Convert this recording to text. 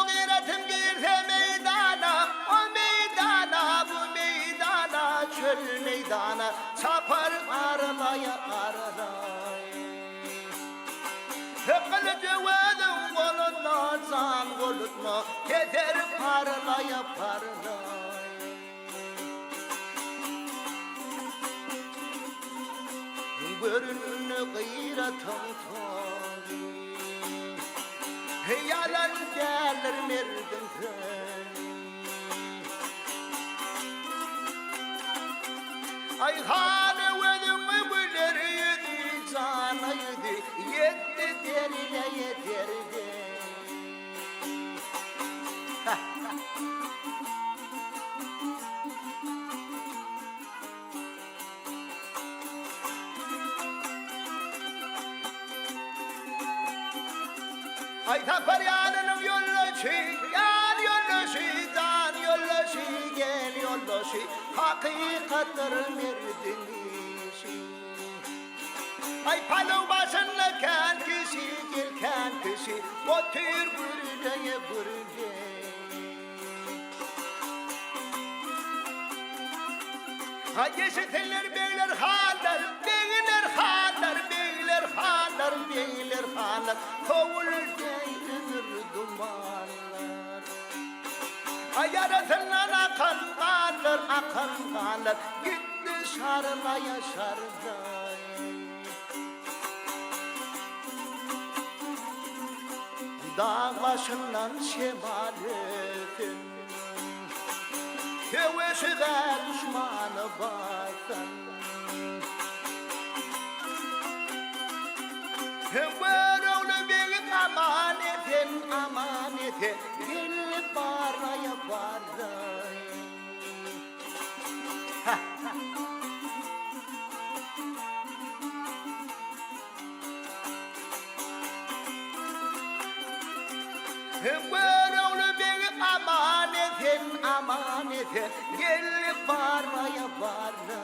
Gayretim girse meydana, o meydana, bu meydana, çöl meydana, çapar aralaya aralay. Kılıcı vedin koluna, can koluna, keser paralaya paralay. Görünü gayretim tabi, yalan gelir merdim seni. Ay hane vedin mi bilir yedi, cana yedi, yetti derine yeterdi. Ay tapar yanının yollaşı, yan yollaşı, can yollaşı, gel yollaşı, hakikattir merdinişi. Ay palu başınla kan kişi, gel kan kişi, otur buraya buraya. Ay yeşiller beyler haller, beyler haller, beyler haller, beyler haller, kovul dumanlar. Ay yarasından akan kanlar, gitti şarlaya şarday. Dağ başından şemalettin, köveşiğe düşmanı basan. Ver oğlu beni amanetin, gelip baraya baray. Ver oğlu beni amanetin, gelip baraya baray.